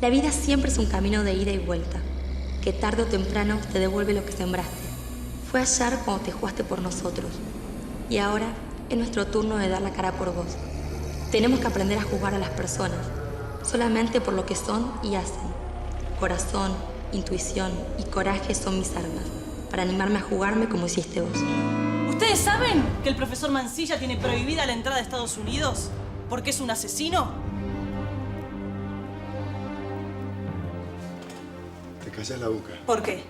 La vida siempre es un camino de ida y vuelta, que tarde o temprano te devuelve lo que sembraste. Fue ayer cuando te jugaste por nosotros, y ahora es nuestro turno de dar la cara por vos. Tenemos que aprender a juzgar a las personas, solamente por lo que son y hacen. Corazón, intuición y coraje son mis armas, para animarme a jugarme como hiciste vos. ¿Ustedes saben que el profesor Mansilla tiene prohibida la entrada a Estados Unidos? ¿Porque es un asesino? Te callas la boca. ¿Por qué?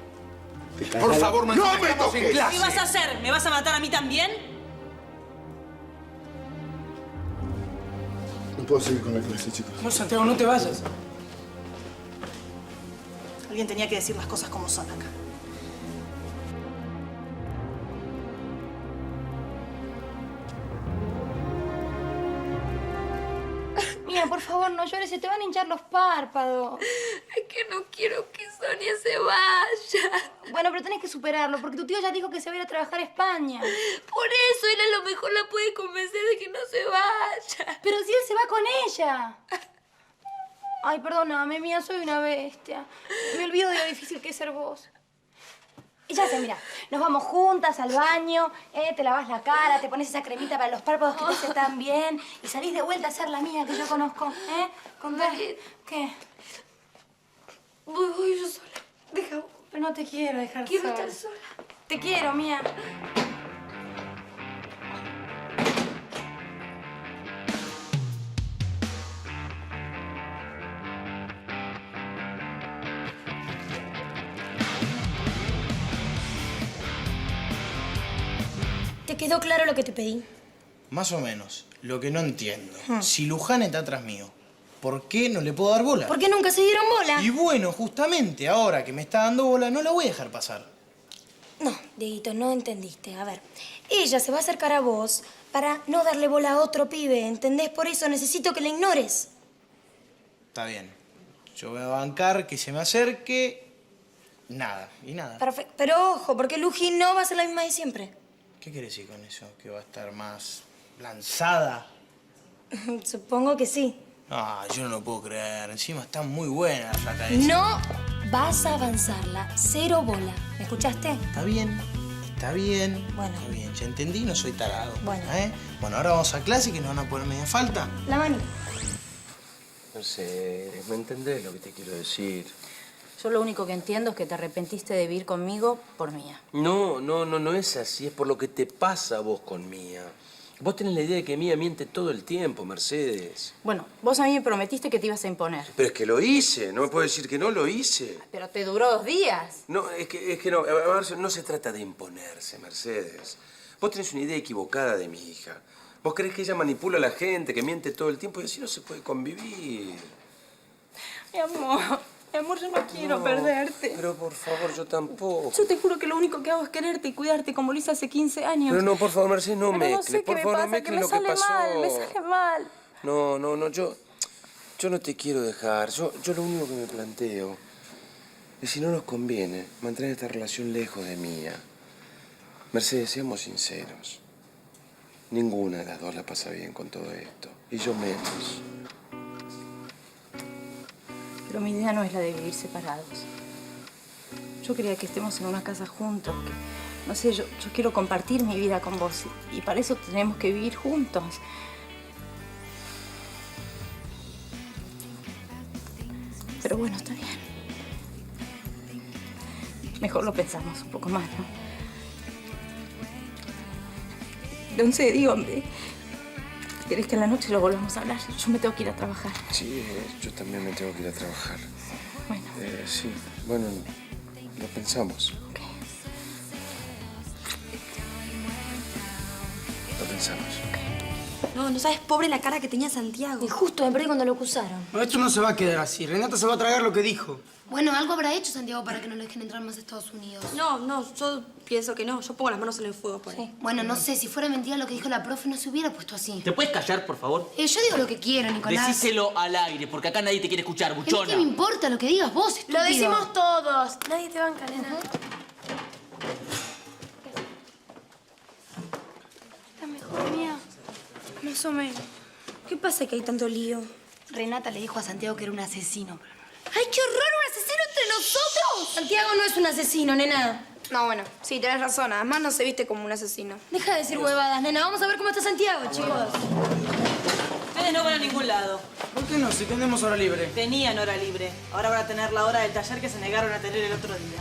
Por favor, Mansilla, no me toques. ¿Qué vas a hacer? ¿Me vas a matar a mí también? No puedo seguir con la clase, chicos. No, Santiago, no te vayas. Alguien tenía que decir las cosas como son acá. Mía, por favor, no llores, se te van a hinchar los párpados. Es que no quiero que Sonia se vaya. Bueno, pero tenés que superarlo, porque tu tío ya dijo que se va a ir a trabajar a España. Por eso él a lo mejor la puede convencer de que no se vaya. Pero si él se va con ella. Ay, perdóname, Mía, soy una bestia. Me olvido de lo difícil que es ser vos. Y ya sé, mira, nos vamos juntas al baño, te lavas la cara, te pones esa cremita para los párpados que te hace tan bien y salís de vuelta a ser la mía que yo conozco, ¿Qué? Voy yo sola. Deja. Pero no te quiero dejar Quiero sola. estar sola. Te quiero, Mía. ¿Te quedó claro lo que te pedí? Más o menos. Lo que no entiendo. Si Luján está atrás mío, ¿por qué no le puedo dar bola? ¿Por qué nunca se dieron bola? Y bueno, justamente ahora que me está dando bola, no la voy a dejar pasar. No, Dieguito, no entendiste. A ver, ella se va a acercar a vos para no darle bola a otro pibe, ¿entendés? Por eso necesito que la ignores. Está bien. Yo voy a bancar que se me acerque. Nada, y nada. Perfecto. Pero ojo, porque Luji no va a ser la misma de siempre. ¿Qué quiere decir con eso? ¿Que va a estar más lanzada? Supongo que sí. Ah, yo no lo puedo creer. Encima está muy buena la flaca esa. No vas a avanzarla. Cero bola. ¿Me escuchaste? Está bien. Está bien. Bueno. Está bien. Ya entendí, no soy tarado. Bueno. Bueno, ahora vamos a clase que nos van a poner media falta. La mani. Mercedes, ¿me entendés lo que te quiero decir? Yo lo único que entiendo es que te arrepentiste de vivir conmigo por Mía. No es así. Es por lo que te pasa a vos con Mía. Vos tenés la idea de que Mía miente todo el tiempo, Mercedes. Bueno, vos a mí me prometiste que te ibas a imponer. Pero es que lo hice. No me puedes decir que no lo hice. Pero te duró 2 días. No, es que no. A ver, no se trata de imponerse, Mercedes. Vos tenés una idea equivocada de mi hija. Vos creés que ella manipula a la gente, que miente todo el tiempo y así no se puede convivir. Mi amor, yo no quiero perderte. Pero por favor, yo tampoco. Yo te juro que lo único que hago es quererte y cuidarte como lo hice hace 15 años. Pero no, por favor, Mercedes, no Pero mezcles. no sé qué Por me favor, no pasa, que mezcles me lo que sale pasó. mal, me sale mal. No, yo no te quiero dejar. Yo lo único que me planteo es si no nos conviene mantener esta relación lejos de Mía. Mercedes, seamos sinceros. Ninguna de las dos la pasa bien con todo esto. Y yo menos. Pero mi idea no es la de vivir separados. Yo quería que estemos en una casa juntos. Que, no sé, yo quiero compartir mi vida con vos. Y para eso tenemos que vivir juntos. Pero bueno, está bien. Mejor lo pensamos un poco más, ¿no? No sé, digo, ¿querés que a la noche lo volvamos a hablar? Yo me tengo que ir a trabajar. Sí, yo también me tengo que ir a trabajar. Bueno. Sí, bueno, lo pensamos. Ok. Lo pensamos. No sabes, pobre la cara que tenía Santiago. Y justo me perdí cuando lo acusaron. No, esto no se va a quedar así. Renata se va a tragar lo que dijo. Bueno, algo habrá hecho Santiago para que no lo dejen entrar más a Estados Unidos. No, yo pienso que no. Yo pongo las manos en el fuego por él. Bueno, no sé, si fuera mentira lo que dijo la profe, no se hubiera puesto así. ¿Te puedes callar, por favor? Yo digo lo que quiero, Nicolás. Decíselo al aire, porque acá nadie te quiere escuchar, Pero buchona. ¿qué me importa lo que digas vos, estúpido? Lo decimos todos. Nadie te banca, nena. ¿Estás mejor, Mía? Más o menos. ¿Qué pasa que hay tanto lío? Renata le dijo a Santiago que era un asesino, pero ¡Ay, qué horror! ¿Un asesino entre nosotros? Santiago no es un asesino, nena. No, bueno, sí, tenés razón. Además no se viste como un asesino. Deja de decir huevadas, nena. Vamos a ver cómo está Santiago, chicos. Ustedes no van a ningún lado. ¿Por qué no? Si tenemos hora libre. Tenían hora libre. Ahora van a tener la hora del taller que se negaron a tener el otro día.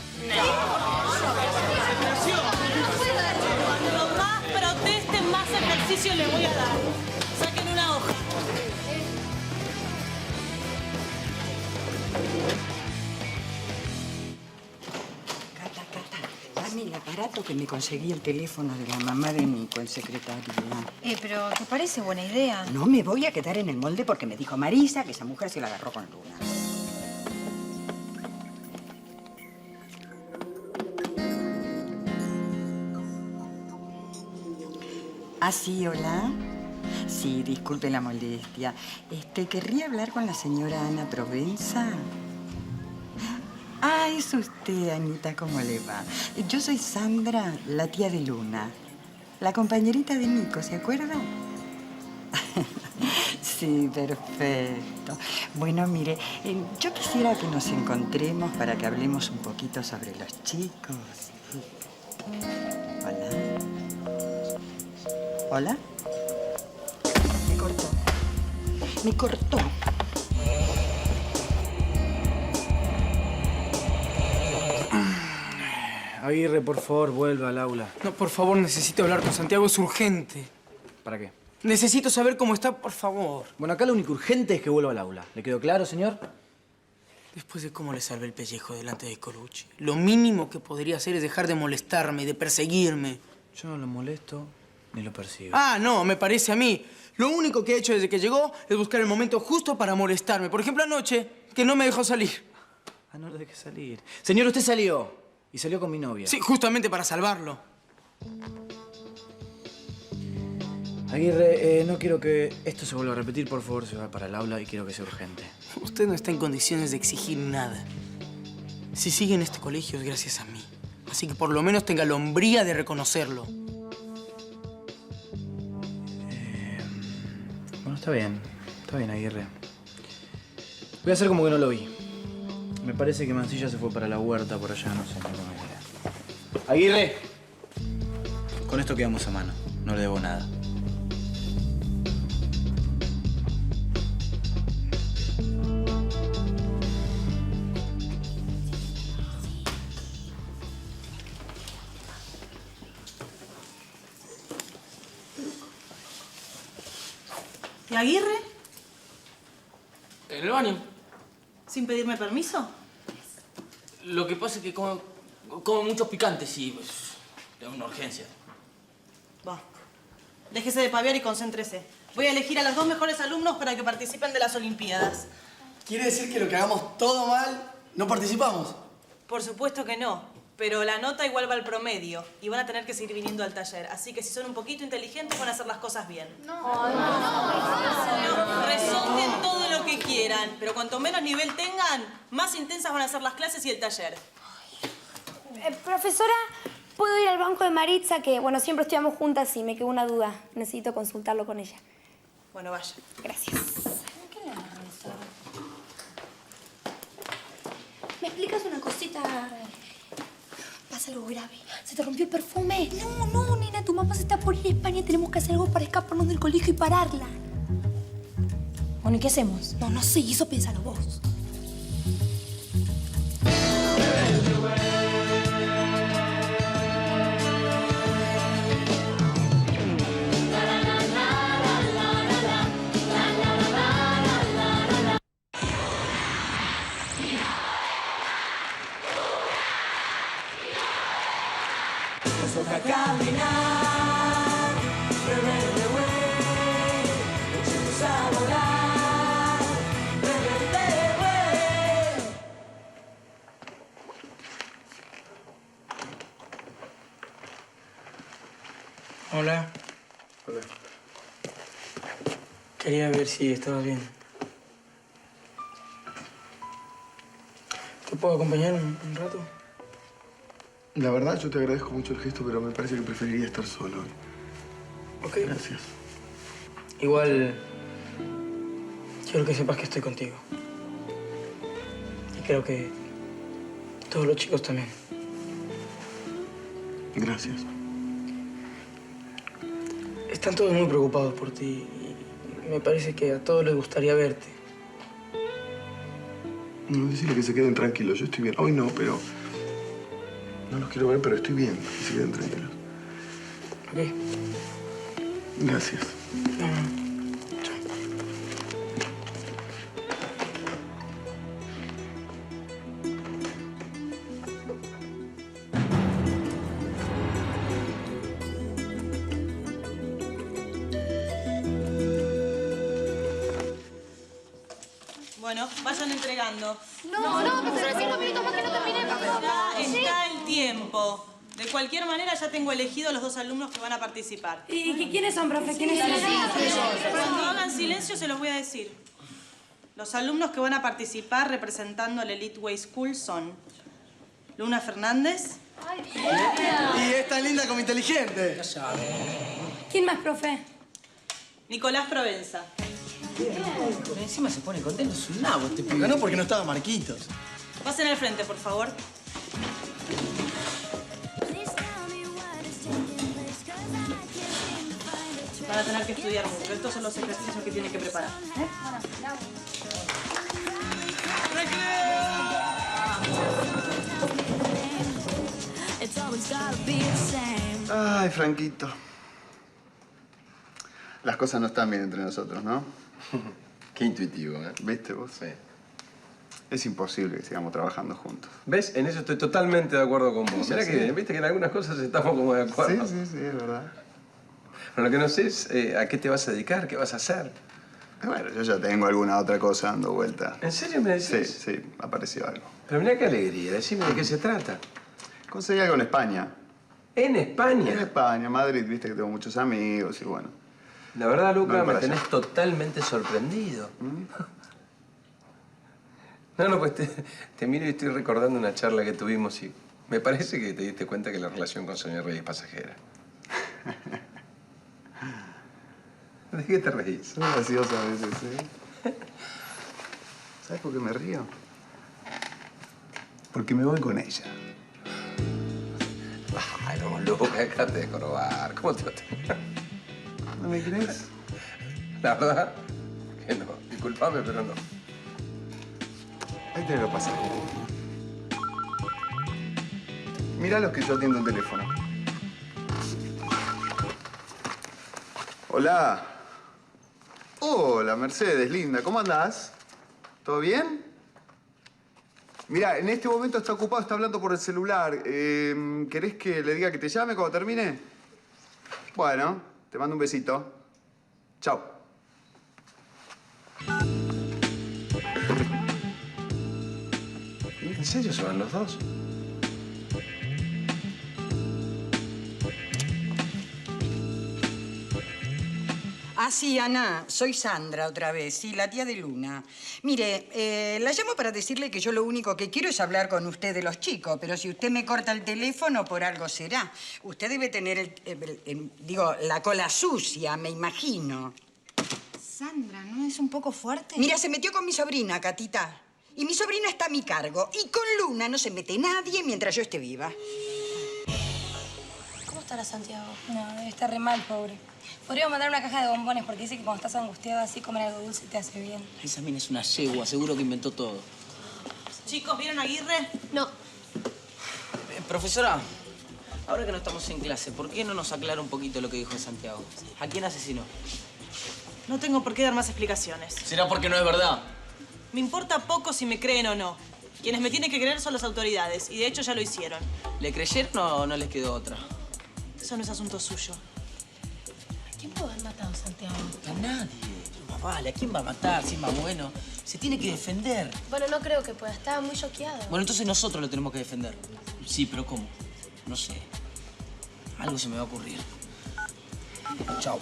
Cuanto más protesten, más ejercicio les voy a dar. Saquen una hoja. Dame el aparato que me conseguí el teléfono de la mamá de Nico, el secretario. Pero ¿te parece buena idea? No me voy a quedar en el molde porque me dijo Marisa que esa mujer se la agarró con Luna. Ah, sí, hola. Sí, disculpe la molestia. Querría hablar con la señora Ana Provenza. Ah, es usted, Anita, ¿cómo le va? Yo soy Sandra, la tía de Luna. La compañerita de Nico, ¿se acuerda? Sí, perfecto. Bueno, mire, yo quisiera que nos encontremos para que hablemos un poquito sobre los chicos. Hola. ¿Hola? Me cortó. Me cortó. Aguirre, por favor, vuelva al aula. No, por favor, necesito hablar con Santiago. Es urgente. ¿Para qué? Necesito saber cómo está, por favor. Bueno, acá lo único urgente es que vuelva al aula. ¿Le quedó claro, señor? Después de cómo le salvé el pellejo delante de Colucci, lo mínimo que podría hacer es dejar de molestarme, de perseguirme. Yo no lo molesto ni lo persigo. Ah, no, me parece a mí. Lo único que ha hecho desde que llegó es buscar el momento justo para molestarme. Por ejemplo, anoche, que no me dejó salir. Ah, no lo dejé salir. Señor, usted salió. Y salió con mi novia. Sí, justamente para salvarlo. Aguirre, no quiero que esto se vuelva a repetir. Por favor, se va para el aula y quiero que sea urgente. Usted no está en condiciones de exigir nada. Si sigue en este colegio es gracias a mí. Así que por lo menos tenga la hombría de reconocerlo. Bueno, está bien. Está bien, Aguirre. Voy a hacer como que no lo vi. Me parece que Mancilla se fue para la huerta por allá, no sé, no tengo idea. ¡Aguirre! Con esto quedamos a mano. No le debo nada. ¿Y Aguirre? En el baño. ¿Sin pedirme permiso? Lo que pasa es que como muchos picantes y pues tengo una urgencia. Va. Déjese de paviar y concéntrese. Voy a elegir a los 2 mejores alumnos para que participen de las Olimpiadas. ¿Quiere decir que lo que hagamos todo mal, no participamos? Por supuesto que no, pero la nota igual va al promedio y van a tener que seguir viniendo al taller. Así que si son un poquito inteligentes van a hacer las cosas bien. Resolten todo lo que quieran, pero cuanto menos nivel tengan, más intensas van a ser las clases y el taller. Profesora, ¿puedo ir al banco de Maritza? Que, bueno, siempre estudiamos juntas y me quedó una duda. Necesito consultarlo con ella. Bueno, vaya. Gracias. ¿Me explicas una cosita? Pasa algo grave. ¿Se te rompió el perfume? No, nena. Tu mamá se está por ir a España. Tenemos que hacer algo para escaparnos del colegio y pararla. Bueno, ¿y qué hacemos? No sé. Eso piénsalo vos. Toca caminar, rebelde güey, echemos a volar, rebelde güey. Hola. Hola. Quería ver si estabas bien. ¿Te puedo acompañar un rato? La verdad, yo te agradezco mucho el gesto, pero me parece que preferiría estar solo. Ok. Gracias. Igual, quiero que sepas que estoy contigo. creo que todos los chicos también. Gracias. Están todos muy preocupados por ti y me parece que a todos les gustaría verte. No, decirle que se queden tranquilos. Yo estoy bien. Hoy no, pero... No los quiero ver, pero estoy bien. Que se queden tranquilos. Ok. Gracias. Bueno, vayan entregando. No, que son 5 minutos más que no terminemos. Ya está el tiempo. De cualquier manera, ya tengo elegido a los 2 alumnos que van a participar. ¿Y quiénes son, profe? ¿Quiénes son? Cuando hagan silencio, se los voy a decir. Los alumnos que van a participar representando al Elite Way School son Luna Fernández. Y es tan linda como inteligente. ¿Quién más, profe? Nicolás Provenza. Pero encima se pone contento, es un nabo este pibe. Ganó porque no estaba Marquitos. Pasen al frente, por favor. Van a tener que estudiar mucho. Estos son los ejercicios que tienen que preparar. Ay, Franquito. Las cosas no están bien entre nosotros, ¿no? Qué intuitivo, ¿eh? ¿Viste vos? Sí. Es imposible que sigamos trabajando juntos. ¿Ves? En eso estoy totalmente de acuerdo con vos. Sí, Mirá sí. que, viste que en algunas cosas estamos como de acuerdo. Sí, es verdad. Pero lo que no sé es a qué te vas a dedicar, qué vas a hacer. Bueno, yo ya tengo alguna otra cosa dando vuelta. ¿En serio me decís? Sí, apareció algo. Pero mirá qué alegría, decime de qué se trata. Conseguí algo en España. ¿En España? En España, Madrid, viste que tengo muchos amigos y bueno. La verdad, Luca, Voy para me tenés allá. totalmente sorprendido. No, pues te miro y estoy recordando una charla que tuvimos y me parece que te diste cuenta que la relación con Sonia Rey es pasajera. ¿De qué te reís? Son graciosas a veces, ¿eh? ¿Sabes por qué me río? Porque me voy con ella. Ay, no, Luca, déjate de jorobar. ¿Cómo te va ¿No me crees? La verdad que no. Disculpame, pero no. Ahí te lo pasé. Mirá los que yo atiendo el teléfono. Hola. Hola, Mercedes, linda. ¿Cómo andás? ¿Todo bien? Mira, en este momento está ocupado, está hablando por el celular. ¿Querés que le diga que te llame cuando termine? Bueno, te mando un besito. Chao. ¿En serio se van los dos? Ah, sí, Ana, soy Sandra otra vez, sí, la tía de Luna. Mire, la llamo para decirle que yo lo único que quiero es hablar con usted de los chicos, pero si usted me corta el teléfono, por algo será. Usted debe tener, la cola sucia, me imagino. Sandra, ¿no es un poco fuerte? Mira, se metió con mi sobrina, Catita. Y mi sobrina está a mi cargo. Y con Luna no se mete nadie mientras yo esté viva. ¿Cómo estará Santiago? No, debe estar re mal, pobre. Podríamos mandar una caja de bombones porque dice que cuando estás angustiado así, comer algo dulce te hace bien. Esa mina es una yegua, seguro que inventó todo. Chicos, ¿vieron a Aguirre? No. Profesora, ahora que no estamos en clase, ¿por qué no nos aclara un poquito lo que dijo Santiago? ¿A quién asesinó? No tengo por qué dar más explicaciones. ¿Será porque no es verdad? Me importa poco si me creen o no. Quienes me tienen que creer son las autoridades, y de hecho ya lo hicieron. ¿Le creyeron o no les quedó otra? Eso no es asunto suyo. ¿A quién puede haber matado a Santiago? A nadie. Más vale, ¿a quién va a matar si es más bueno? Se tiene que defender. Bueno, no creo que pueda. Estaba muy choqueado. Bueno, entonces nosotros lo tenemos que defender. Sí, pero ¿cómo? No sé. Algo se me va a ocurrir. Chao.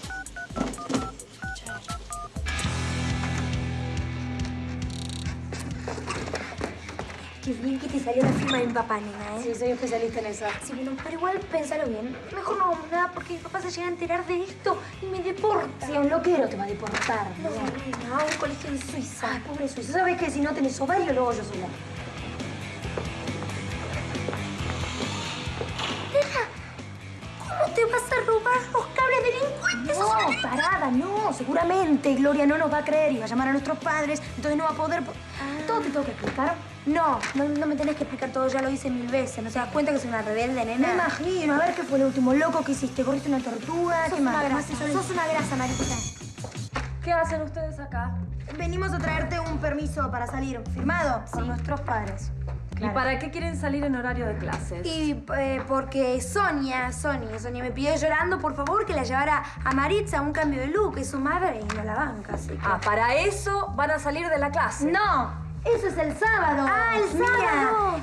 Qué bien que te salió la firma de mi papá, nena, ¿eh? Sí, soy especialista en eso. Sí, bueno, pero igual pensalo bien. Mejor no hagamos nada porque mi papá se llega a enterar de esto y me deporta. Sí, un loquero te va a deportar. No, nena, a un colegio de Suiza. Ay, pobre Suiza. ¿Sabes que si no tenés ovario, luego yo soy la... seguramente Gloria no nos va a creer y va a llamar a nuestros padres, entonces no va a poder... ¿Todo te tengo que explicar? No me tenés que explicar todo, ya lo hice 1000 veces. ¿No te das cuenta que soy una rebelde, nena? Me imagino. A ver, ¿qué fue lo último loco que hiciste? ¿Corriste una tortuga? ¿Qué más? Sos una grasa, Marita. ¿Qué hacen ustedes acá? Venimos a traerte un permiso para salir, firmado por nuestros padres. ¿Y para qué quieren salir en horario de clases? Y porque Sonia me pidió llorando, por favor, que la llevara a Maritza a un cambio de look. Es su madre y no la banca, así que... Ah, ¿para eso van a salir de la clase? ¡No! Eso es el sábado. ¡Ah, el sábado!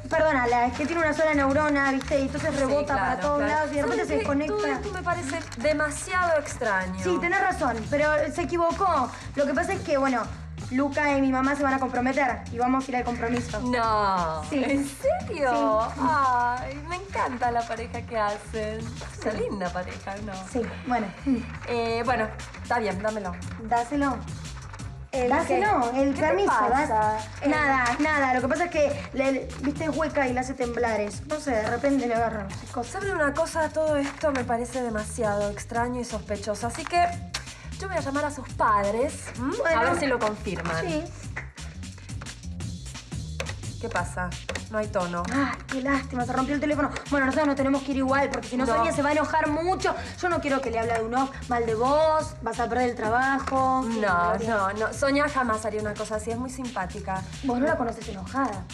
Perdónala, es que tiene una sola neurona, ¿viste? Y entonces rebota para todos lados y de repente se desconecta. Todo esto me parece demasiado extraño. Sí, tenés razón, pero se equivocó. Lo que pasa es que, bueno, Luca y mi mamá se van a comprometer y vamos a ir al compromiso. No. Sí. ¿En serio? Sí. Ay, me encanta la pareja que hacen. Es una linda pareja, ¿no? Sí, bueno. Bueno, está bien, dámelo. Dáselo. Dáselo, el ¿Qué permiso. te pasa? Nada. Lo que pasa es que, viste, es hueca y le hace temblares. No sé, de repente le agarran cosas. ¿Sabe una cosa? Todo esto me parece demasiado extraño y sospechoso. Así que yo voy a llamar a sus padres a ver si lo confirman. Sí. ¿Qué pasa? No hay tono. Ah, qué lástima, se rompió el teléfono. Bueno, nosotros nos tenemos que ir igual, porque si no, Sonia se va a enojar mucho. Yo no quiero que le hable de uno mal de vos, vas a perder el trabajo. No. Sonia jamás haría una cosa así, es muy simpática. Vos no la conoces enojada.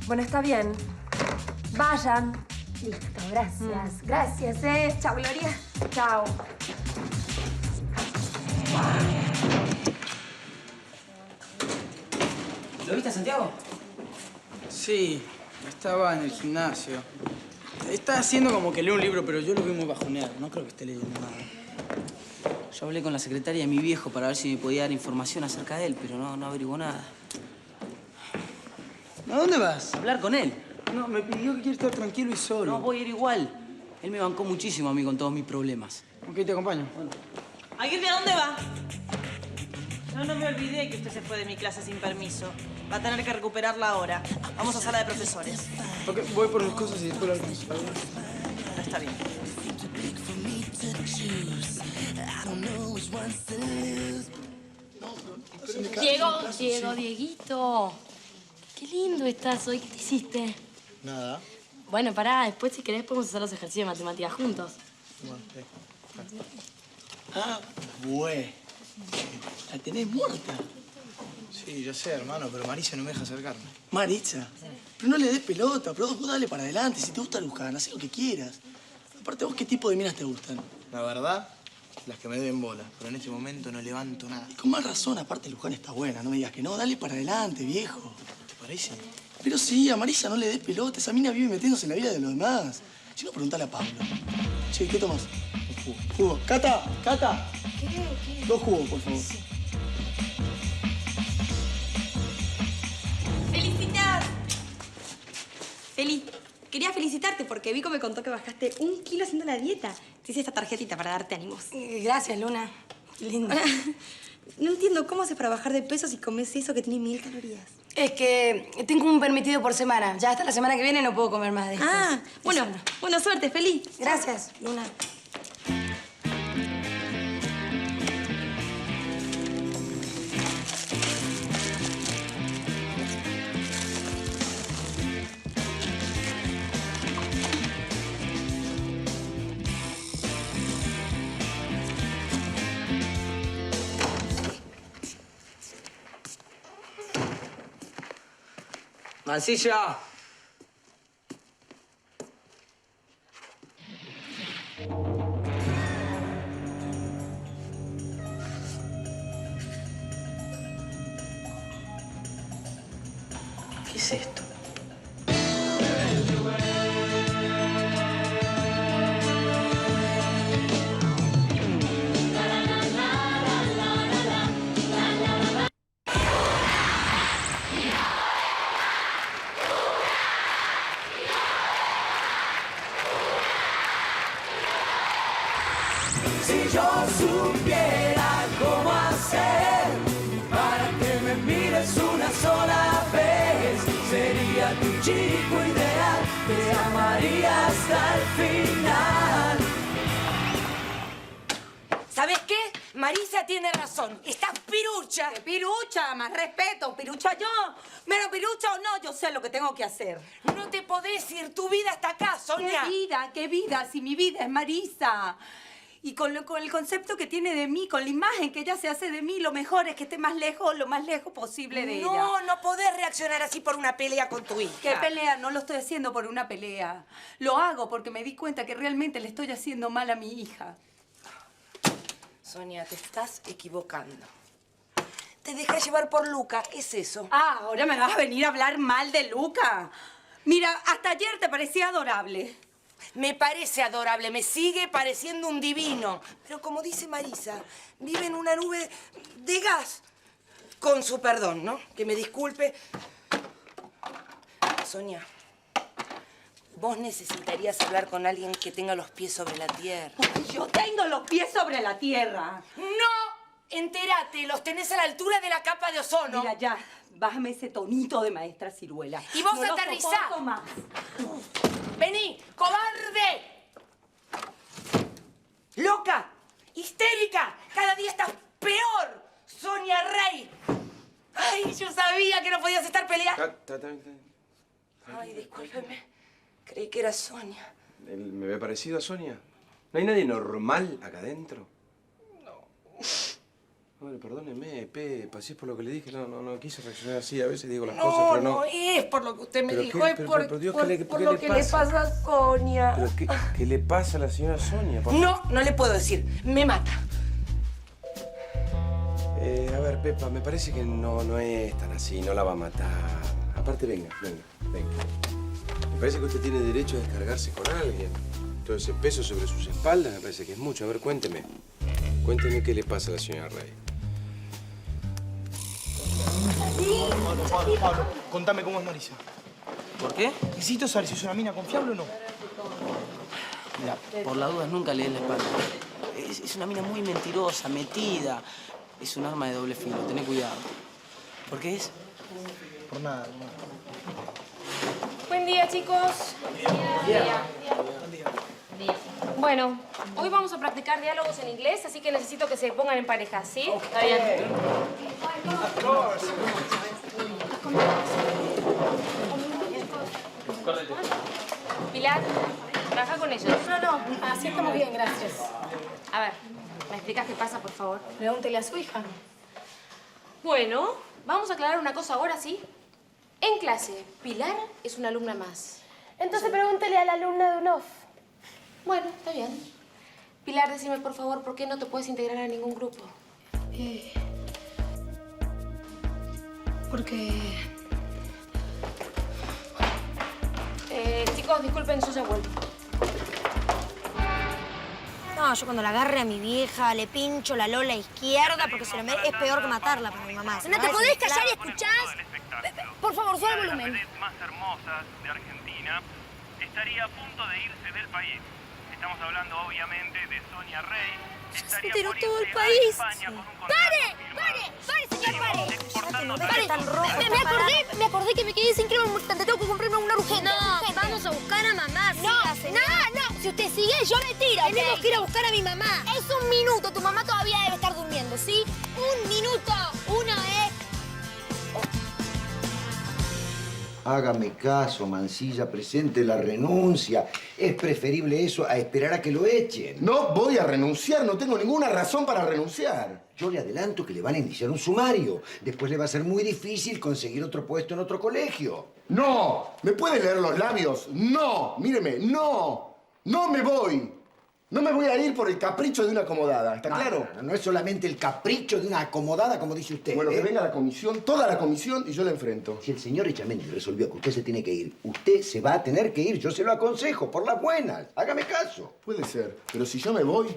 Bueno, está bien. Vayan. Listo, gracias. Gracias, Chao, Gloria. Chao. ¿Lo viste a Santiago? Sí, estaba en el gimnasio. Está haciendo como que lee un libro, pero yo lo vi muy bajoneado. No creo que esté leyendo nada. Yo hablé con la secretaria de mi viejo para ver si me podía dar información acerca de él, pero no averiguó nada. ¿A dónde vas? A hablar con él. No, me pidió que quiere estar tranquilo y solo. No voy a ir igual. Él me bancó muchísimo a mí con todos mis problemas. Ok, te acompaño. Bueno. Aguirre, ¿a dónde va? Yo no me olvidé que usted se fue de mi clase sin permiso. Va a tener que recuperarla ahora. Vamos a sala de profesores. Ok, voy por mis cosas y después lo alcanzo. Está bien. Dieguito. Qué lindo estás hoy. ¿Qué te hiciste? Nada. Bueno, pará. Después, si querés, podemos hacer los ejercicios de matemáticas juntos. Bueno, Ah, güey. La tenés muerta. Sí, yo sé, hermano, pero Marisa no me deja acercarme. Maritza, pero no le des pelota, pero vos dale para adelante. Si te gusta Luján, haz lo que quieras. Aparte, ¿vos qué tipo de minas te gustan? La verdad, las que me den bola. Pero en este momento no levanto nada. Y con más razón, aparte Luján está buena. No me digas que no. Dale para adelante, viejo. ¿Te parece? Pero sí, a Marisa no le des pelota. Esa mina vive metiéndose en la vida de los demás. Si no, preguntale a Pablo. Che, ¿qué tomas? Un jugo. Jugo. Cata. ¿Qué? 2 jugos, por favor. Sí. ¡Felicitas! Feli, quería felicitarte porque Vico me contó que bajaste 1 kilo haciendo la dieta. Te hice esta tarjetita para darte ánimos. Gracias, Luna. Lindo. No entiendo cómo haces para bajar de peso si comes eso que tiene 1000 calorías. Es que tengo un permitido por semana. Ya hasta la semana que viene no puedo comer más de esto. Ah, bueno, buena suerte, Feli. Gracias, Luna. ¡Mancilla! ¿Qué es esto? Si yo supiera cómo hacer para que me mires una sola vez, sería tu chico ideal, te amaría hasta el final. Marisa tiene razón. Estás pirucha. ¿Qué pirucha? Más respeto. ¿Pirucha yo? Menos pirucha o no, yo sé lo que tengo que hacer. No te podés ir. Tu vida está acá, Sonia. ¿Qué vida? ¿Qué vida? Si mi vida es Marisa. Y con el concepto que tiene de mí, con la imagen que ella se hace de mí, lo mejor es que esté más lejos, lo más lejos posible de ella. No podés reaccionar así por una pelea con tu hija. ¿Qué pelea? No lo estoy haciendo por una pelea. Lo hago porque me di cuenta que realmente le estoy haciendo mal a mi hija. Sonia, te estás equivocando. Te dejas llevar por Luca, es eso. Ah, ¿ahora me vas a venir a hablar mal de Luca? Mira, hasta ayer te parecía adorable. Me parece adorable, me sigue pareciendo un divino. Pero como dice Marisa, vive en una nube de gas. Con su perdón, ¿no? Que me disculpe. Sonia, vos necesitarías hablar con alguien que tenga los pies sobre la tierra. Yo tengo los pies sobre la tierra. ¡No! Entérate, los tenés a la altura de la capa de ozono. Mira, ya, bájame ese tonito de maestra ciruela. Y vos no lo aterrizá. soporto más. ¡Vení, cobarde! ¡Loca! ¡Histérica! ¡Cada día estás peor! ¡Sonia Rey! ¡Ay, yo sabía que no podías estar peleando! Ay, discúlpeme. Creí que era Sonia. ¿Me ve parecido a Sonia? ¿No hay nadie normal acá adentro? No. Bueno, perdóneme, Pepa, si es por lo que le dije, no quise reaccionar así. A veces digo las cosas, pero no. No es por lo que usted me ¿Pero dijo, qué? es Pero, por, por Dios, por- ¿qué le por lo que le pasa a Sonia. ¿Pero qué le pasa a la señora Sonia? No le puedo decir. Me mata. A ver, Pepa, me parece que no es tan así, no la va a matar. Aparte, venga. Me parece que usted tiene derecho a descargarse con alguien. Todo ese peso sobre sus espaldas me parece que es mucho. A ver, cuénteme. Cuénteme qué le pasa a la señora Rey. Pablo, contame cómo es Marisa. ¿Por qué? Necesito saber si es una mina confiable o no. Mira, por las dudas nunca le des la espalda. Es una mina muy mentirosa, metida. Es un arma de doble filo, tené cuidado. ¿Por qué es? Por nada. Buen día, chicos. Bueno, hoy vamos a practicar diálogos en inglés, así que necesito que se pongan en pareja, ¿sí? Está bien. Pilar, trabaja con ellos. No, así estamos bien, gracias. A ver, ¿me explicas qué pasa, por favor? Pregúntele a su hija. Bueno, vamos a aclarar una cosa ahora, ¿sí? En clase, Pilar es una alumna más. Entonces pregúntele a la alumna de UNOF. Bueno, está bien. Pilar, decime, por favor, ¿por qué no te puedes integrar a ningún grupo? Porque... Chicos, disculpen, yo ya vuelvo. No, yo cuando la agarre a mi vieja, le pincho la lola izquierda porque se lo merece. Es peor que matarla para mi mamá. ¿No te podés callar y escuchás? Por favor, sube el volumen. Más hermosas de Argentina estaría a punto de irse del país. Estamos hablando, obviamente, de Sonia Rey. Se enteró todo el país. ¡Pare, señor, pare! ¡Pare! Me acordé que me quedé sin crema humectante. Tengo que comprarme una urgente. No, vamos a buscar a mamá. No. Si usted sigue, yo me tiro. Tenemos que ir a buscar a mi mamá. Es un minuto. Tu mamá todavía debe estar durmiendo, ¿sí? Un minuto. Hágame caso, Mansilla, presente la renuncia. Es preferible eso a esperar a que lo echen. No voy a renunciar, no tengo ninguna razón para renunciar. Yo le adelanto que le van a iniciar un sumario. Después le va a ser muy difícil conseguir otro puesto en otro colegio. ¡No! ¿Me puede leer los labios? ¡No! Míreme, ¡no! ¡No me voy! No me voy a ir por el capricho de una acomodada, ¿está claro? No es solamente el capricho de una acomodada, como dice usted. Bueno, que venga la comisión, toda la comisión, y yo la enfrento. Si el señor Echamendi resolvió que usted se tiene que ir, usted se va a tener que ir. Yo se lo aconsejo, por las buenas. Hágame caso. Puede ser, pero si yo me voy,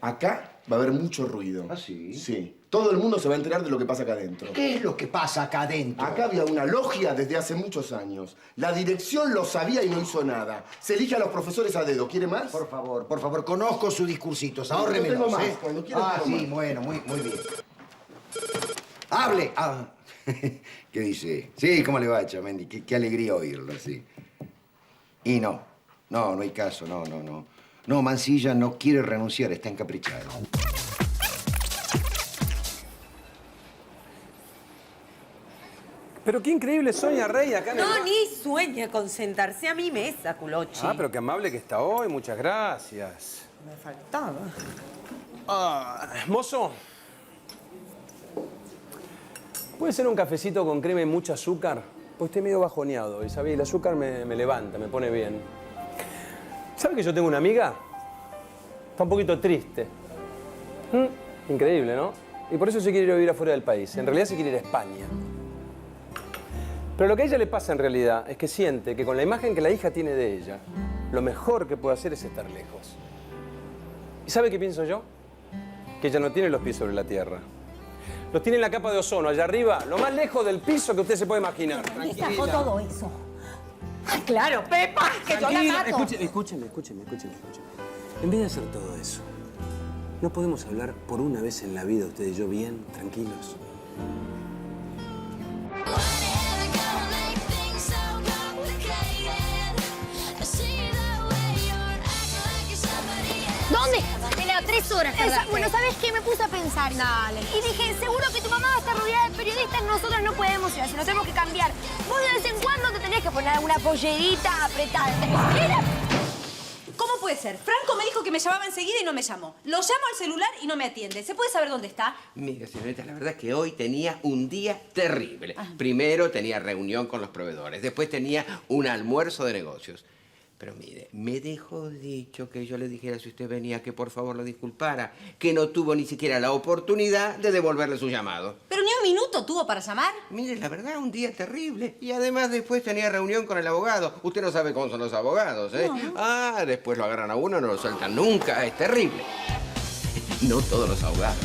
acá va a haber mucho ruido. ¿Ah, sí? Sí. Todo el mundo se va a enterar de lo que pasa acá adentro. ¿Qué es lo que pasa acá adentro? Acá había una logia desde hace muchos años. La dirección lo sabía y no hizo nada. Se elige a los profesores a dedo. ¿Quiere más? Por favor, conozco sus discursitos. Ahórremelos, No tengo más. ¿eh? Cuando quiera tengo sí, más. bueno, muy bien. ¡Hable! ¿Qué dice? Sí, ¿cómo le va, Echamendi? Qué alegría oírlo, sí. Y no hay caso, no. No, Mansilla no quiere renunciar, está encaprichado. Pero qué increíble Sonia Rey acá en el... No, ni sueña con sentarse a mi mesa, culochi. Ah, pero qué amable que está hoy. Muchas gracias. Me faltaba. Mozo. ¿Puede ser un cafecito con crema y mucho azúcar? Pues estoy medio bajoneado y, ¿sabes? El azúcar me levanta, me pone bien. ¿Sabe que yo tengo una amiga? Está un poquito triste. Increíble, ¿no? Y por eso se quiere ir a vivir afuera del país. En realidad se quiere ir a España. Pero lo que a ella le pasa en realidad es que siente que con la imagen que la hija tiene de ella, lo mejor que puede hacer es estar lejos. ¿Y sabe qué pienso yo? Que ella no tiene los pies sobre la tierra. Los tiene en la capa de ozono, allá arriba, lo más lejos del piso que usted se puede imaginar. ¿Dónde sacó todo eso? ¡Ay, claro, Pepa! ¡Que yo la mato! Escúcheme. En vez de hacer todo eso, ¿no podemos hablar por una vez en la vida usted y yo bien, tranquilos? ¿Dónde estás? Pelea 3 horas. Bueno, ¿sabes qué? Me puse a pensar. Dale. Y dije, seguro que tu mamá va a estar rodeada de periodistas, nosotros no podemos ir así, nos tenemos que cambiar. Vos de vez en cuando te tenés que poner una pollerita apretada. ¿Cómo puede ser? Franco me dijo que me llamaba enseguida y no me llamó. Lo llamo al celular y no me atiende. ¿Se puede saber dónde está? Mira, señorita, la verdad es que hoy tenía un día terrible. Primero tenía reunión con los proveedores, después tenía un almuerzo de negocios. Pero mire, me dejó dicho que yo le dijera si usted venía que por favor lo disculpara, que no tuvo ni siquiera la oportunidad de devolverle su llamado. ¿Pero ni un minuto tuvo para llamar? Mire, la verdad, un día terrible. Y además después tenía reunión con el abogado. Usted no sabe cómo son los abogados, ¿eh? No. Ah, después lo agarran a uno, no lo sueltan nunca. Es terrible. No todos los abogados.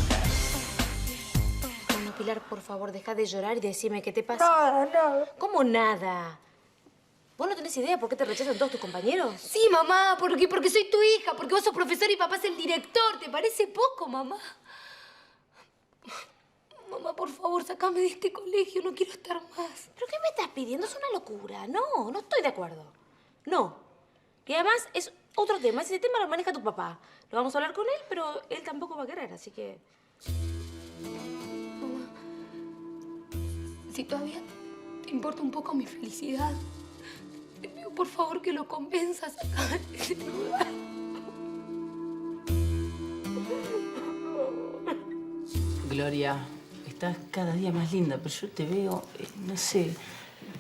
Bueno, Pilar, por favor, deja de llorar y decime qué te pasa. Nada. ¿Cómo nada? ¿Vos no tenés idea por qué te rechazan todos tus compañeros? Sí, mamá, porque soy tu hija, porque vos sos profesor y papá es el director. ¿Te parece poco, mamá? Mamá, por favor, sacame de este colegio, no quiero estar más. ¿Pero qué me estás pidiendo? Es una locura. No, no estoy de acuerdo. No. Y además es otro tema. Ese tema lo maneja tu papá. Lo vamos a hablar con él, pero él tampoco va a querer, así que... Mamá, si todavía te importa un poco mi felicidad, te pido por favor que lo convenzas a sacar de ese lugar. Gloria, estás cada día más linda, pero yo te veo, no sé,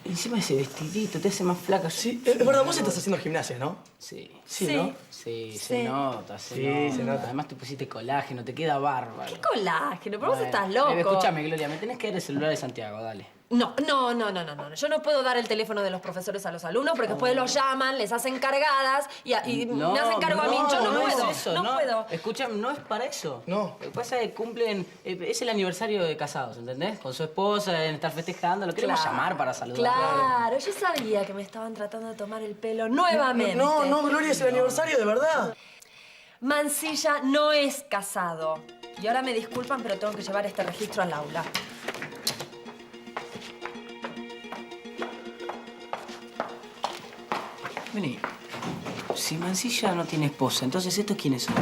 encima ese vestidito te hace más flaca. Sí, es verdad, vos estás haciendo gimnasia, ¿no? Sí. Sí, ¿no? Sí, se nota, se nota. Además te pusiste colágeno, te queda bárbaro. ¿Qué colágeno? Pero vos estás loco. Escúchame, Gloria, me tenés que dar el celular de Santiago, dale. No. Yo no puedo dar el teléfono de los profesores a los alumnos porque después los llaman, les hacen cargadas y me hacen cargo a mí. Yo no puedo. Es eso, no puedo. Escúchame, no es para eso. No. Lo que pasa es que cumplen... es el aniversario de casados, ¿entendés? Con su esposa, deben estar festejando. Lo queremos llamar para saludar. Claro, yo sabía que me estaban tratando de tomar el pelo nuevamente. No, Gloria, es el aniversario, de verdad. Mansilla no es casado. Y ahora me disculpan, pero tengo que llevar este registro al aula. Vení, si Mansilla no tiene esposa, entonces ¿estos quiénes son?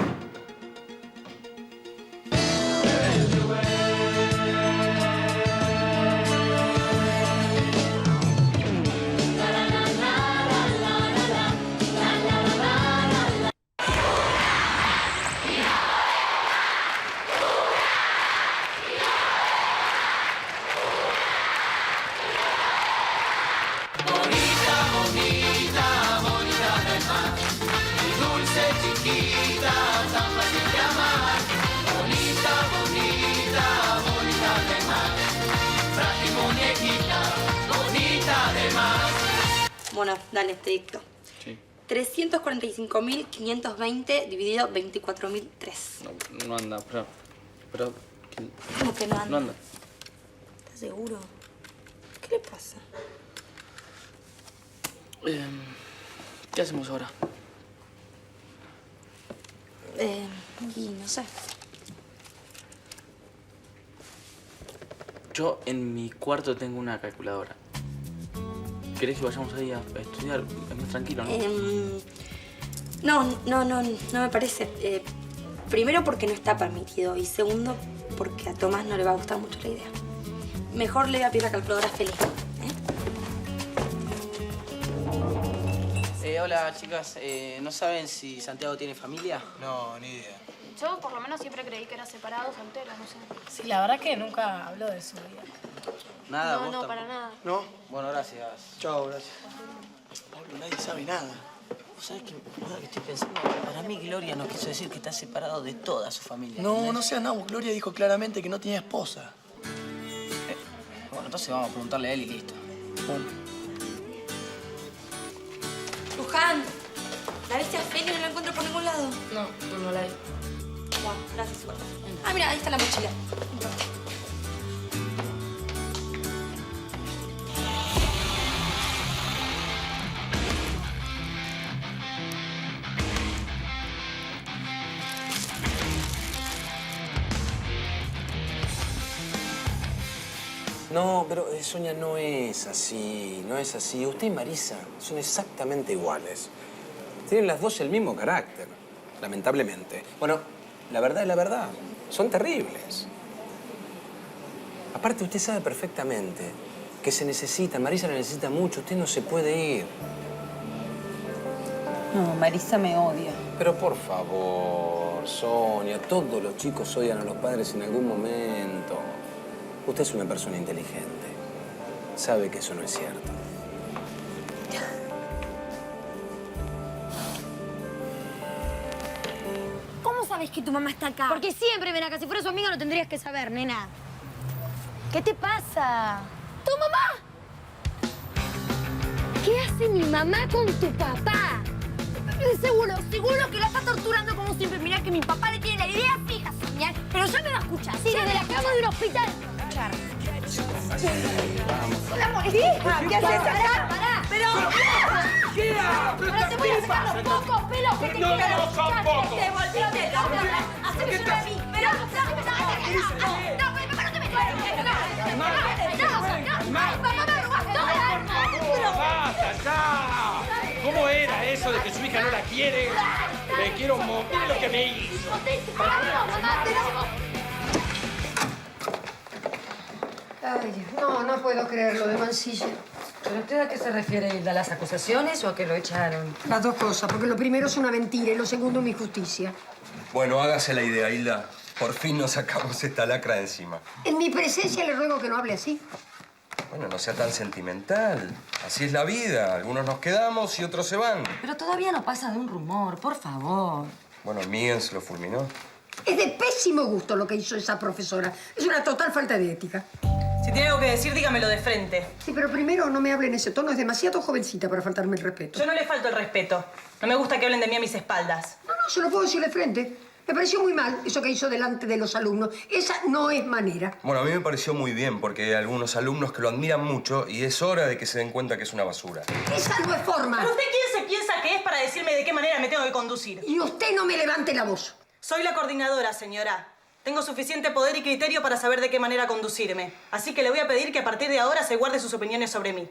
Bueno, dale, te dicto. Sí. 345.520 dividido 24.003. No anda, pero... ¿Cómo que no anda? No anda. ¿Estás seguro? ¿Qué le pasa? ¿Qué hacemos ahora? Y no sé. Yo en mi cuarto tengo una calculadora. ¿Querés que vayamos ahí a estudiar? Es más tranquilo, ¿no? No me parece. Primero porque no está permitido y segundo porque a Tomás no le va a gustar mucho la idea. Mejor le voy a pedir la calculadora feliz. Hola, chicas. ¿No saben si Santiago tiene familia? No, ni idea. Yo por lo menos siempre creí que era separado, soltero, no sé. Sí, la verdad que nunca habló de su vida. Nada, No, vos no, tampoco. para nada. ¿No? Bueno, gracias. Chao, gracias. Pablo, nadie sabe nada. ¿Vos sabés qué? Ahora que estoy pensando, para mí Gloria no quiso decir que está separado de toda su familia. No, no seas nabo. Gloria dijo claramente que no tenía esposa. Bueno, entonces vamos a preguntarle a él y listo. Luján, ¿la viste a Feli? No la encuentro por ningún lado. No, no la vi. Bueno, gracias, igual. Ah, mira, ahí está la mochila. No, pero Sonia, no es así, no es así. Usted y Marisa son exactamente iguales. Tienen las dos el mismo carácter, lamentablemente. Bueno, la verdad es la verdad. Son terribles. Aparte, usted sabe perfectamente que se necesita, Marisa la necesita mucho. Usted no se puede ir. No, Marisa me odia. Pero por favor, Sonia, todos los chicos odian a los padres en algún momento. Usted es una persona inteligente. Sabe que eso no es cierto. ¿Cómo sabes que tu mamá está acá? Porque siempre ven acá. Si fuera su amiga lo tendrías que saber, nena. ¿Qué te pasa? ¡Tu mamá! ¿Qué hace mi mamá con tu papá? Seguro que la está torturando como siempre. Mirá que mi papá le tiene la idea fija, soñar. Pero ya me va a escuchar. Sí, desde la cama de un hospital. ¡Hola, molestija! ¿Qué haces acá? ¡Pará! ¡Pero! ¿Qué? ¡Ahora te voy a sacar los pocos pelos que te No, quedan! no son pocos. ¡Devolvete! ¡Haceme llorar a mí! ¡Pero! ¡No, no te metas! ¡Basta ya! ¿Cómo era eso de que su hija no la quiere? Me quiero morir lo que me hizo. Ay, no puedo creerlo de Mansilla. ¿Pero usted a qué se refiere, Hilda? ¿A las acusaciones o a que lo echaron? Las dos cosas, porque lo primero es una mentira y lo segundo mi justicia. Bueno, hágase la idea, Hilda. Por fin nos sacamos esta lacra de encima. En mi presencia le ruego que no hable así. Bueno, no sea tan sentimental. Así es la vida. Algunos nos quedamos y otros se van. Pero todavía no pasa de un rumor, por favor. Bueno, el Miguel lo fulminó. Es de pésimo gusto lo que hizo esa profesora. Es una total falta de ética. Si tiene algo que decir, dígamelo de frente. Sí, pero primero no me hable en ese tono. Es demasiado jovencita para faltarme el respeto. Yo no le falto el respeto. No me gusta que hablen de mí a mis espaldas. No, se lo puedo decir de frente. Me pareció muy mal eso que hizo delante de los alumnos. Esa no es manera. Bueno, a mí me pareció muy bien porque hay algunos alumnos que lo admiran mucho y es hora de que se den cuenta que es una basura. Esa no es forma. ¿Pero usted quién se piensa que es para decirme de qué manera me tengo que conducir? Y usted no me levante la voz. Soy la coordinadora, señora. Tengo suficiente poder y criterio para saber de qué manera conducirme. Así que le voy a pedir que a partir de ahora se guarde sus opiniones sobre mí.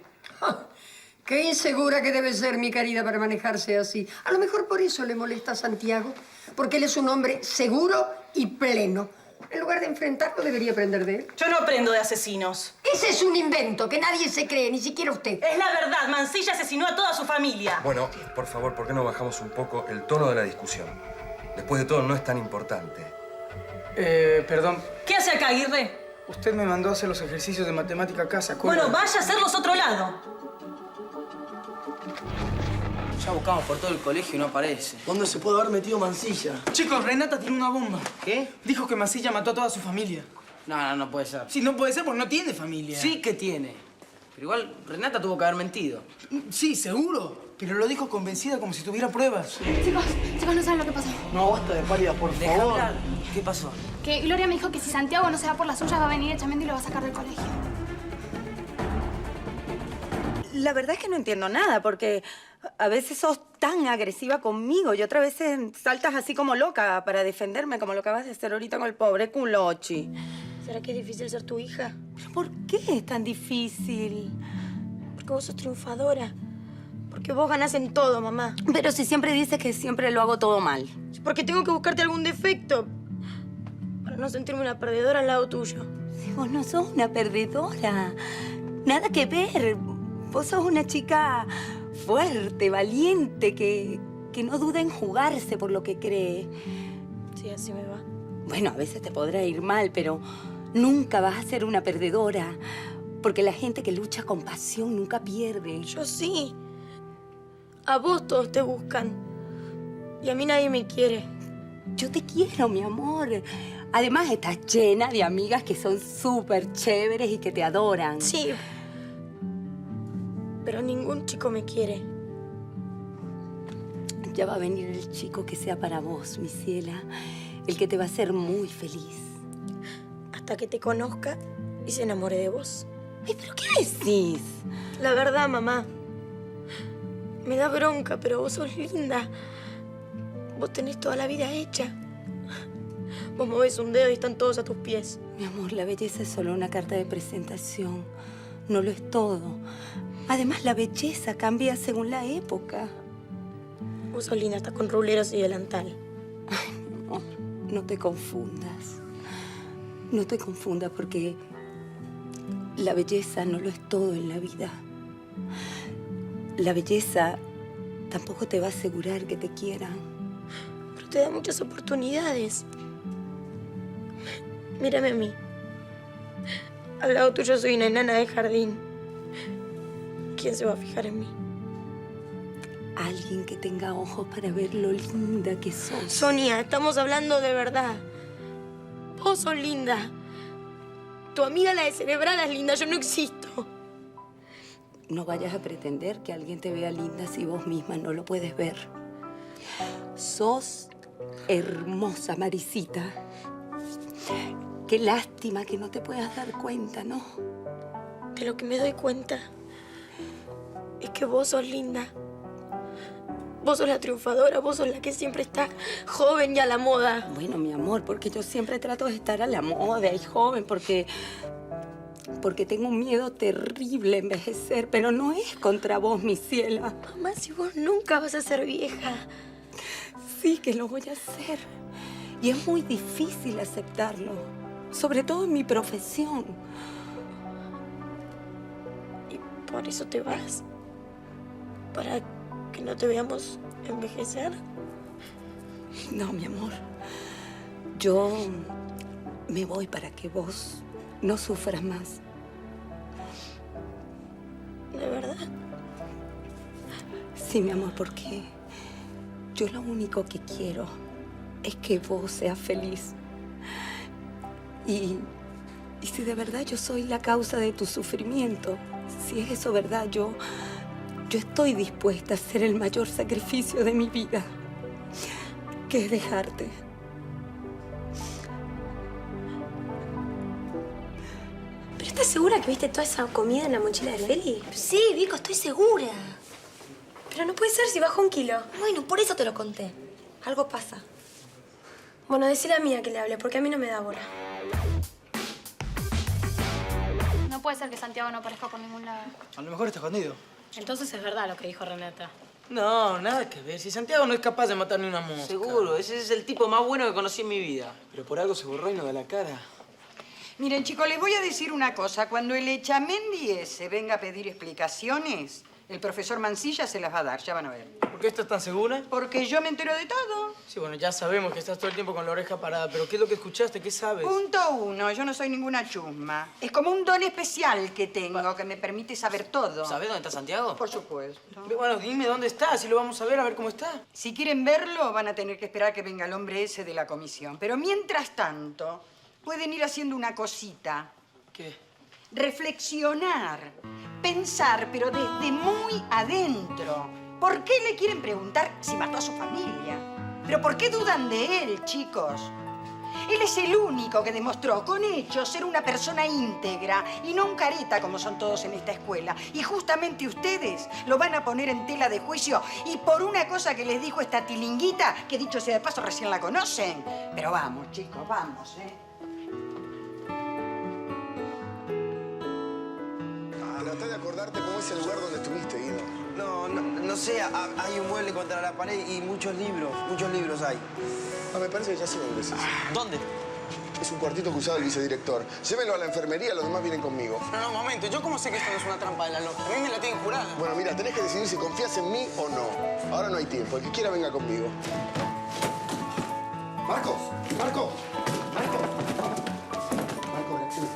Qué insegura que debe ser mi querida para manejarse así. A lo mejor por eso le molesta a Santiago. Porque él es un hombre seguro y pleno. En lugar de enfrentarlo, debería aprender de él. Yo no aprendo de asesinos. Ese es un invento que nadie se cree, ni siquiera usted. Es la verdad. Mansilla asesinó a toda su familia. Bueno, por favor, ¿por qué no bajamos un poco el tono de la discusión? Después de todo, no es tan importante. Perdón. ¿Qué hace acá, Aguirre? Usted me mandó a hacer los ejercicios de matemática a casa. ¿Cómo? Bueno, vaya a hacerlos otro lado. Ya buscamos por todo el colegio y no aparece. ¿Dónde se puede haber metido Mansilla? Chicos, Renata tiene una bomba. ¿Qué? Dijo que Mansilla mató a toda su familia. No puede ser. Sí, no puede ser porque no tiene familia. Sí que tiene. Pero igual Renata tuvo que haber mentido. Sí, seguro. Pero lo dijo convencida como si tuviera pruebas. Chicos, no saben lo que pasó. No, basta de pálida, por Deja favor. hablar. ¿Qué pasó? Que Gloria me dijo que si Santiago no se va por las suyas va a venir echamente y lo va a sacar del colegio. La verdad es que no entiendo nada, porque a veces sos tan agresiva conmigo y otras veces saltas así como loca para defenderme, como lo acabas de hacer ahorita con el pobre Culochi. ¿Será que es difícil ser tu hija? ¿Por qué es tan difícil? Porque vos sos triunfadora. Porque vos ganás en todo, mamá. Pero si siempre dices que siempre lo hago todo mal. Porque tengo que buscarte algún defecto para no sentirme una perdedora al lado tuyo. Si vos no sos una perdedora. Nada que ver. Vos sos una chica fuerte, valiente, que no duda en jugarse por lo que cree. Sí, así me va. Bueno, a veces te podrá ir mal, pero nunca vas a ser una perdedora. Porque la gente que lucha con pasión nunca pierde. Yo sí. A vos todos te buscan. Y a mí nadie me quiere. Yo te quiero, mi amor. Además, estás llena de amigas que son súper chéveres y que te adoran. Sí. Pero ningún chico me quiere. Ya va a venir el chico que sea para vos, mi ciela. El que te va a hacer muy feliz. Hasta que te conozca y se enamore de vos. Ay, ¿pero qué decís? La verdad, mamá. Me da bronca, pero vos sos linda. Vos tenés toda la vida hecha. Vos movés un dedo y están todos a tus pies. Mi amor, la belleza es solo una carta de presentación. No lo es todo. Además, la belleza cambia según la época. Vos sos linda, estás con ruleros y delantal. Ay, mi amor, no te confundas. No te confundas porque la belleza no lo es todo en la vida. La belleza tampoco te va a asegurar que te quieran. Pero te da muchas oportunidades. Mírame a mí. Al lado tuyo soy una enana de jardín. ¿Quién se va a fijar en mí? Alguien que tenga ojos para ver lo linda que sos. Sonia, estamos hablando de verdad. Vos sos linda. Tu amiga la descerebrada es linda, yo no existo. No vayas a pretender que alguien te vea linda si vos misma no lo puedes ver. Sos hermosa, Marisita. Qué lástima que no te puedas dar cuenta, ¿no? De lo que me doy cuenta es que vos sos linda. Vos sos la triunfadora, vos sos la que siempre está joven y a la moda. Bueno, mi amor, porque yo siempre trato de estar a la moda y joven, porque tengo un miedo terrible a envejecer, pero no es contra vos, mi ciela. Mamá, si vos nunca vas a ser vieja. Sí que lo voy a hacer. Y es muy difícil aceptarlo, sobre todo en mi profesión. ¿Y por eso te vas? ¿Para que no te veamos envejecer? No, mi amor. Yo me voy para que vos no sufras más. ¿De verdad? Sí, mi amor, porque yo lo único que quiero es que vos seas feliz. Y si de verdad yo soy la causa de tu sufrimiento, si es eso verdad, yo estoy dispuesta a hacer el mayor sacrificio de mi vida, que es dejarte. ¿Pero estás segura que viste toda esa comida en la mochila de Feli? Sí, Vico, estoy segura. Pero no puede ser si bajó 1 kilo. Bueno, por eso te lo conté. Algo pasa. Bueno, decile a Mía que le hable, porque a mí no me da bola. No puede ser que Santiago no aparezca por ningún lado. A lo mejor está escondido. Entonces es verdad lo que dijo Renata. No, nada que ver. Si Santiago no es capaz de matar ni una mosca. Seguro, ese es el tipo más bueno que conocí en mi vida. Pero por algo se borró y no da la cara. Miren, chicos, les voy a decir una cosa. Cuando el Echamendi ese venga a pedir explicaciones, el profesor Mansilla se las va a dar, ya van a ver. ¿Por qué estás tan segura? Porque yo me entero de todo. Sí, bueno, ya sabemos que estás todo el tiempo con la oreja parada, pero ¿qué es lo que escuchaste? ¿Qué sabes? Punto 1, yo no soy ninguna chusma. Es como un don especial que tengo, que me permite saber todo. ¿Sabes dónde está Santiago? Por supuesto. Bueno, dime dónde está, si lo vamos a ver cómo está. Si quieren verlo, van a tener que esperar que venga el hombre ese de la comisión. Pero mientras tanto, pueden ir haciendo una cosita. ¿Qué? Reflexionar, pensar, pero desde muy adentro. ¿Por qué le quieren preguntar si mató a su familia? ¿Pero por qué dudan de él, chicos? Él es el único que demostró con hechos ser una persona íntegra y no un careta como son todos en esta escuela. Y justamente ustedes lo van a poner en tela de juicio y por una cosa que les dijo esta tilinguita, que dicho sea de paso recién la conocen. Pero vamos, chicos, vamos, Tratá de acordarte cómo es el lugar donde estuviste, Guido. No sé, hay un mueble contra la pared y muchos libros hay. Me parece que ya sé dónde es. ¿Dónde? Es un cuartito que usaba el vicedirector. Llévenlo a la enfermería, los demás vienen conmigo. No, un momento. ¿Yo cómo sé que esto no es una trampa de la loca? A mí me la tienen jurada. Bueno, mira, tenés que decidir si confías en mí o no. Ahora no hay tiempo. El que quiera venga conmigo. Marcos, Marcos, Marcos.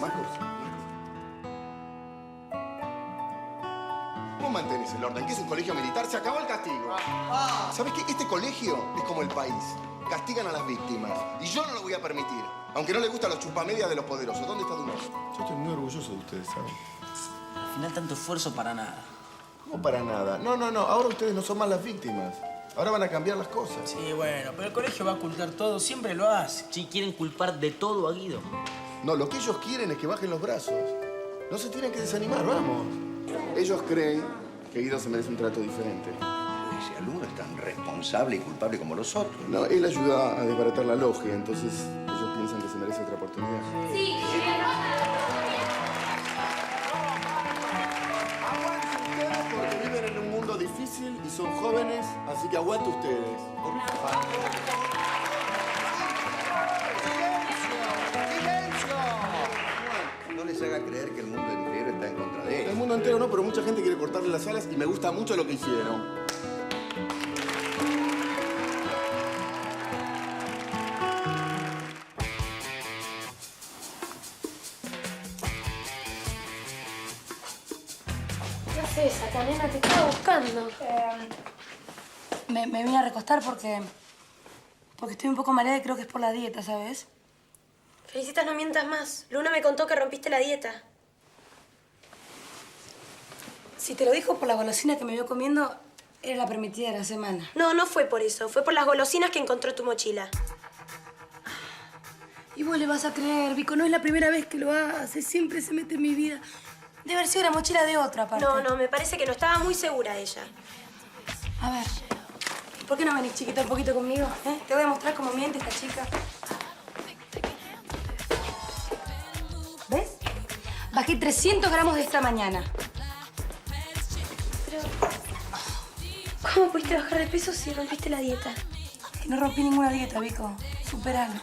Marcos. ¿Cómo mantienes el orden? ¿Qué es un colegio militar? Se acabó el castigo. ¿Sabes qué? Este colegio es como el país. Castigan a las víctimas. Y yo no lo voy a permitir. Aunque no le gustan los chupamedias de los poderosos. ¿Dónde está Dumont? Yo estoy muy orgulloso de ustedes, ¿saben? Al final tanto esfuerzo para nada. ¿Cómo para nada? No. Ahora ustedes no son más las víctimas. Ahora van a cambiar las cosas. Sí, bueno, pero el colegio va a ocultar todo. Siempre lo hace. Sí, quieren culpar de todo a Guido. No, lo que ellos quieren es que bajen los brazos. No se tienen que desanimar, vamos. Ellos creen que Guido se merece un trato diferente. Ese alumno es tan responsable y culpable como los otros. No, él ayuda a desbaratar la logia, entonces ellos piensan que se merece otra oportunidad. Sí, Porque viven en un mundo difícil y son jóvenes, así que aguante ustedes. No les haga creer que el mundo entero está en contra de él. El mundo entero no, pero mucha gente quiere cortarle las alas y me gusta mucho lo que hicieron. ¿Qué haces acá, nena? Te estaba buscando. Me vine a recostar porque estoy un poco mareada y creo que es por la dieta, ¿sabes? Felicitas, no mientas más. Luna me contó que rompiste la dieta. Si te lo dijo por la golosina que me vio comiendo, era la permitida de la semana. No, no fue por eso. Fue por las golosinas que encontró tu mochila. Y vos le vas a creer, Vico, no es la primera vez que lo hace. Siempre se mete en mi vida. Debe haber sido la mochila de otra parte. No, me parece que no estaba muy segura ella. A ver, ¿por qué no venís, chiquita, un poquito conmigo? Te voy a mostrar cómo miente esta chica. ¿Ves? Bajé 300 gramos de esta mañana. Pero, ¿cómo pudiste bajar de peso si rompiste la dieta? No rompí ninguna dieta, Vico. Superalo.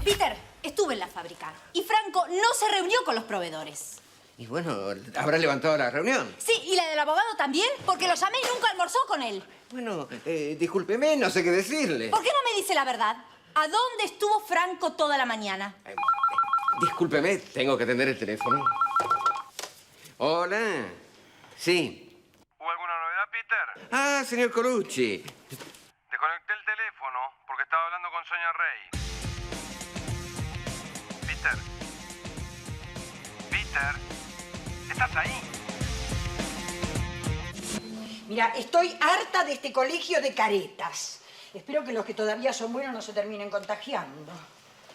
Peter, estuve en la fábrica y Franco no se reunió con los proveedores. Y bueno, ¿habrá levantado la reunión? Sí, y la del abogado también, porque lo llamé y nunca almorzó con él. Bueno, discúlpeme, no sé qué decirle. ¿Por qué no me dice la verdad? ¿A dónde estuvo Franco toda la mañana? Discúlpeme, tengo que atender el teléfono. Hola. Sí. ¿Hubo alguna novedad, Peter? Ah, señor Colucci. Desconecté el teléfono porque estaba hablando con Sonia Rey. Peter, ¿estás ahí? Mira, estoy harta de este colegio de caretas. Espero que los que todavía son buenos no se terminen contagiando.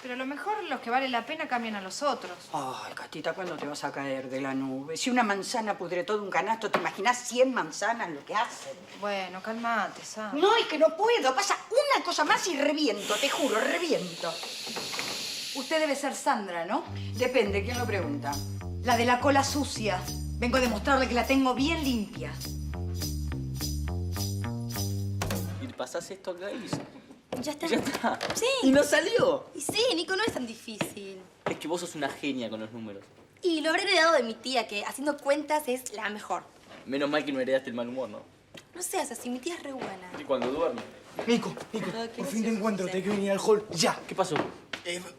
Pero a lo mejor los que valen la pena cambian a los otros. Ay, Catita, ¿cuándo te vas a caer de la nube? Si una manzana pudre todo un canasto, ¿te imaginas 100 manzanas lo que hacen? Bueno, calmate, Sam. No, es que no puedo. Pasa una cosa más y reviento, te juro, reviento. Usted debe ser Sandra, ¿no? Depende, ¿quién lo pregunta? La de la cola sucia. Vengo a demostrarle que la tengo bien limpia. Y pasás esto acá y Ya está. ya está. Sí. ¿Y no salió? Y sí, Nico, no es tan difícil. Es que vos sos una genia con los números. Y lo habré heredado de mi tía, que haciendo cuentas es la mejor. Menos mal que no heredaste el mal humor, ¿no? No seas así, mi tía es re buena. Y cuando duerme. Nico, por fin te encuentro. Te hay que venir al hall ya. ¿Qué pasó?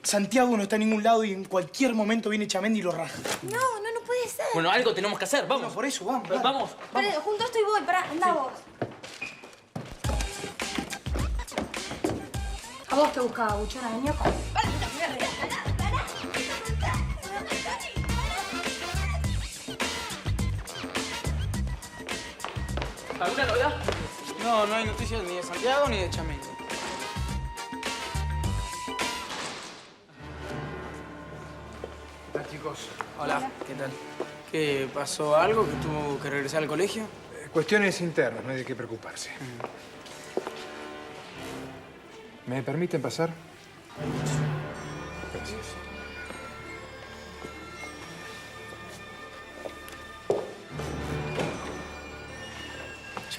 Santiago no está en ningún lado y en cualquier momento viene Chamendi y lo raja. No puede ser. Bueno, algo tenemos que hacer, vamos. No, por eso, vamos. Vamos. Vale, junto estoy voy, pará, anda vos. A vos te buscaba, buchona de ñoco. ¿Alguna novedad? No hay noticias ni de Santiago ni de Chamendi. ¿Qué tal, chicos? Hola. ¿Qué tal? ¿Qué pasó? ¿Algo que tuvo que regresar al colegio? Cuestiones internas, no hay de qué preocuparse. ¿Me permiten pasar? Gracias.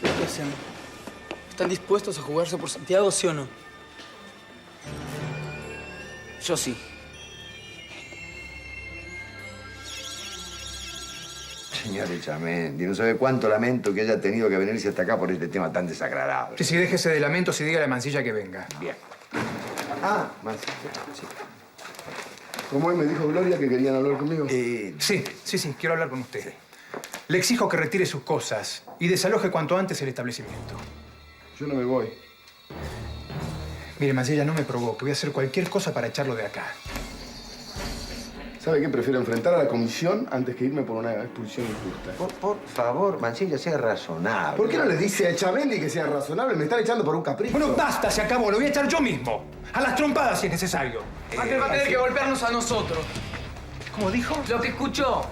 ¿Qué haces? dicen? ¿Están dispuestos a jugarse por Santiago, sí o no? Yo sí. Señor Echamendi, no sabe cuánto lamento que haya tenido que venirse hasta acá por este tema tan desagradable. Que si déjese de lamentos y diga a la Mancilla que venga. Bien. Ah, Mancilla, sí. ¿Cómo me dijo Gloria que querían hablar conmigo? Sí, quiero hablar con usted. Le exijo que retire sus cosas y desaloje cuanto antes el establecimiento. Yo no me voy. Mire, Mancilla, no me provoque. Voy a hacer cualquier cosa para echarlo de acá. ¿Sabe qué? Prefiero enfrentar a la comisión antes que irme por una expulsión injusta. Por favor, Mancilla, sea razonable. ¿Por qué no le dice a Echamendi que sea razonable? Me están echando por un capricho. Bueno, basta, se acabó. Lo voy a echar yo mismo. A las trompadas si es necesario. Antes va a tener que golpearnos a nosotros. ¿Cómo dijo? Lo que escuchó.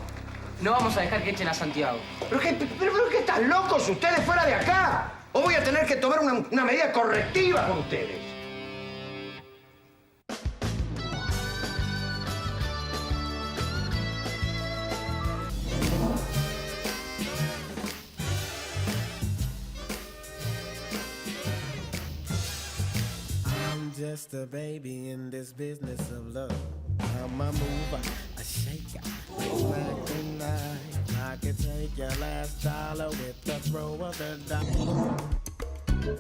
No vamos a dejar que echen a Santiago. ¿Pero qué están locos ustedes fuera de acá? ¿O voy a tener que tomar una medida correctiva con ustedes? Just a baby in this business of love. I'm a mover, a shaker, back tonight. I can take your last dollar with the throw of the die.